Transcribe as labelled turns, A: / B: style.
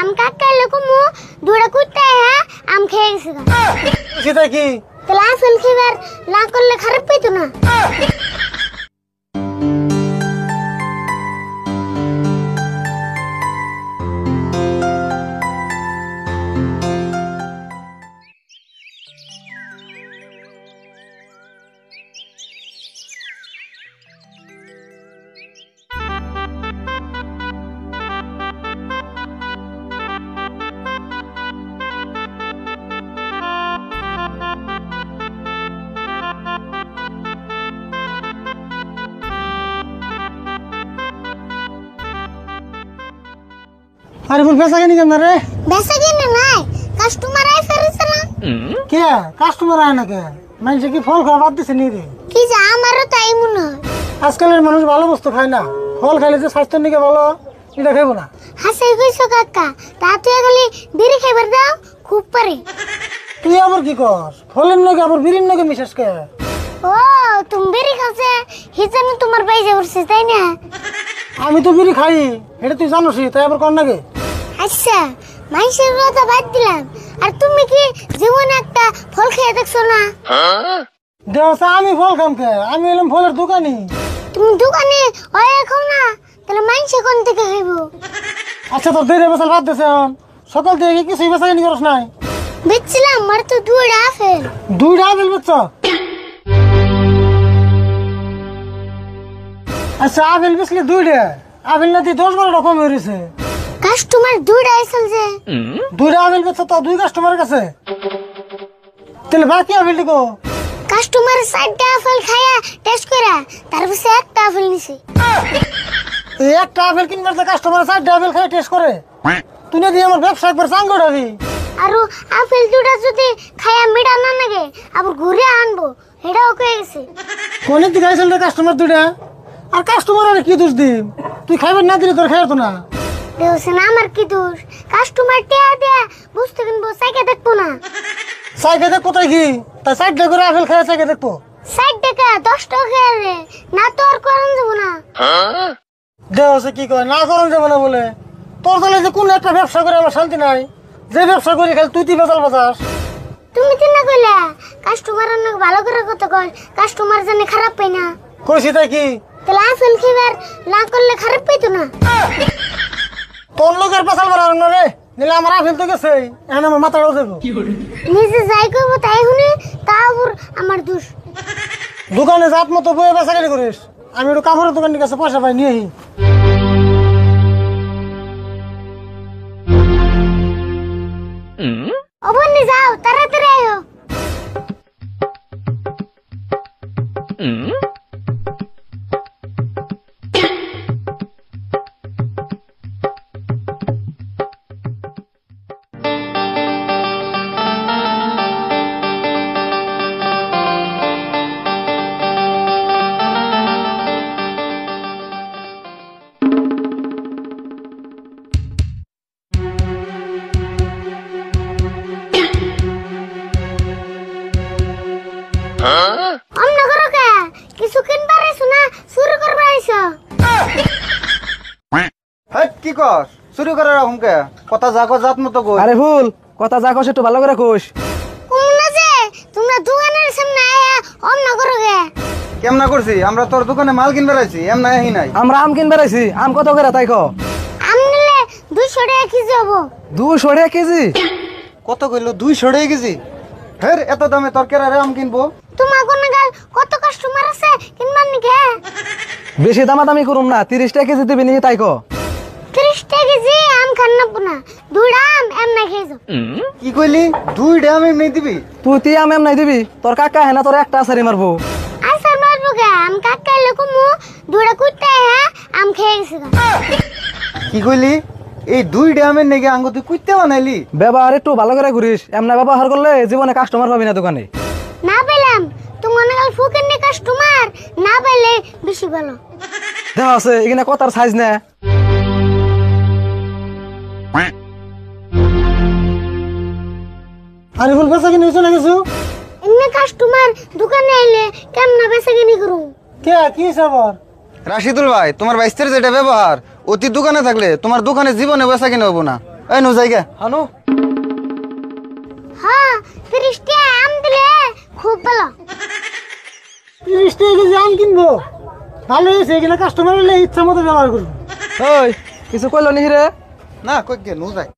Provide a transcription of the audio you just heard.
A: আম কাকাইলে কুমু দুড়া কুইতে হ্যাঁ আম খেয়ে গেছে
B: সেটা কি
A: তাহলে আপেল খাবার না করলে খারাপ পাইতো না
B: আরে বল বেচা কিনি কেন রে
A: বেচা কিনে নাই কাস্টমার আই ফেরেছে না
B: কে কাস্টমার আয় না কে মানুষ কি ফল খাওয়া বাদ দিছে নি রে
A: কি যে আমারও তাই মনে হয়
B: আজকালের মানুষ ভালো বস্তু খায় না ফল খাইলে যে স্বাস্থ্যের নিকে ভালো এটা খাইবো না
A: হাসাই কইছো কাকা তা তুই খালি বিড়ি খাইবার দাও খুব পারে
B: তুই আবার কি কর ফলের নগে আবার বিড়ির নগে মিশাস কে
A: ও তুমি বিড়ি খাওছে হিজানো তোমার বাইজে উঠছে তাই না
B: আমি তো বিড়ি খাই এটা তুই জানোসই তাই আবার কর নাকি
A: আচ্ছা মানুষের কথা বাদ দিলাম আর তুমি কি জীবনে একটা ফল খেয়ে দেখছো না
B: দেওয়া আমি ফল খাম কে আমি এলাম ফলের দোকানি
A: তুমি দোকানে ওই খাও না তাহলে মানুষে কোন থেকে খাইবো
B: আচ্ছা তোর দেরি বেচাল বাদ দিছে সকাল থেকে কিছুই বেচা কিনি করস নাই
A: বেচছিলাম মার তো দুইটা আপেল
B: দুইটা আপেল বেচছ আচ্ছা আপেল বেচলি দুইটা আপেল না তুই 10-12টা কম হয়েছে
A: কাস্টমার দুইটা আইসল যে
B: দুইটা আপেল বেচছ তো দুই কাস্টমারের কাছে তাহলে বাকি আপেল দিকো
A: কাস্টমার 4টা আপেল খায়া টেস্ট করা তারপর একটা আপেল নিছে
B: এই একটা আপেল কিনবার যে কাস্টমার 4টা আপেল খাই টেস্ট করে তুই না দিয়ে আমার ব্যবসা একবার চাঙ্গো ডাবি
A: আরো আপেল দুটা যদি খায়া মিঠা না লাগে আবার ঘুরে আনবো এটাও কয়ে গেছে
B: কোনে তুই খাইছিল রে কাস্টমার দুইটা আর কাস্টমার আর কি দোষ দিম তুই খাইবার না দিলে তোর খাইতো না
A: দেওছেন আমার কি দোষ কাস্টমার টেয়া দেয়া বুঝতে কিনবো সাইকে দেখবো না
B: সাইকে দেখ কোথায় কি তাই 4টা করে আপেল খাই সাইকে দেখবো
A: 60 টাকা 10 টাকা খেয়ে রে না তো আর করেন যাবো না
B: দেওয়া কি কয় না করন যাবে না বলে তোর তাহলে যে কোন একটা ব্যবসা করে আমার শান্তি নাই যে ব্যবসা করি খালি তুই বেচাল বাজাস
A: তুমি তো না কইলা কাস্টমার অনেক ভালো করে কথা কয় কাস্টমার জানে খারাপ পাই না
B: কইছি তাই কি
A: তাহলে আপেল খাইবার না করলে খারাপ পাইতো না
B: তোর লোকের পেছাল বাড়ানো না রে নিলে আমার আপেল তো গেছে এখন আমার মাথাটাও দেবো
A: নিজে যাই করবো তাই শুনে তা আবার আমার দোষ
B: দোকানে জাত মতো বয়ে বেচা কেন করিস আমি একটু কাপড়ের দোকানের কাছে পয়সা পাই নিয়ে আহি
A: অবনি যাও তাড়াতাড়ি আয়ো অন্য করো কে কিছু কিনবার আইছো না শুরু করবার আইছো
C: হেই কি কস শুরু করে রাখুম কে কথা জাগো জাত মতো কই
D: আরে ভুল কথা যা কস একটু ভালো করে কোষ
A: কুমনা যে তোমরা দোকানের সামনে আয়া অন্য করো কে
C: কেমনা করছি আমরা তোর দোকানে মাল কিনবার আইছি এমনা আহি নাই
D: আমরা আম কিনবার আইছি আম কত করে তাই কো
A: আম নিলে 200 টাকা কেজি হবো
D: 200 টাকা কেজি
C: কত কইলো 200 টাকা কেজি ফের এত দামে তোর কেরা রে আম কিনবো
A: তোমার কোন গাল কত কাস্টমার আছে কিনবার নিকে
D: বেশি দামাদামি করুম না 30 টাকা কেজি দিবি নি তাই কো
A: 30 টাকা কেজি আম খান না পুনা দুইটা আম এমনা খেয়ে যাও
C: কি কইলি 2 আম এমনি দিবি
D: তুই তি আম এম নাই দিবি তোর কাকা হেনা তোর একটা আসারি মারবো
A: আসার মারবো কে আম কাকাইলে কুমু দুইটা কুইতে হ্যাঁ আম খেয়ে গেছে
C: কি কইলি এই 2 আমের নেগে আঙ্গ তুই কুইতে বানাইলি
D: ব্যবহার একটু ভালো করে ঘুরিস এমনা ব্যবহার করলে জীবনে কাস্টমার পাবি না দোকানে
A: না পেলাম তোমার গাল ফুকের নে কাস্টমার না পেলে বেশি ভালো
D: দেখা আছে এখানে কথার সাইজ না
B: আরে বল বেচা কিনি চলে গেছো
A: এমনি কাস্টমার দোকানে আইলে কেমন বেচা কিনি করু
B: কে কি খবর
C: রাশিদুল ভাই তোমার বাইস্তের যেটা ব্যবহার অতি দোকানে থাকলে তোমার দোকানে জীবনে বেচা কিনে হবো না এই নো জায়গা
D: হানু
A: হ্যাঁ 30 টাকা আম দিলে খুব ভালো।
B: 30 টাকা কেজি আম কিনবো, ভালো হয়েছে, এখানে কাস্টমার হলে ইচ্ছা মতো ব্যবহার করবো।
D: ওই কিছু কইলো নি রে?
C: না কই গে নো যায়।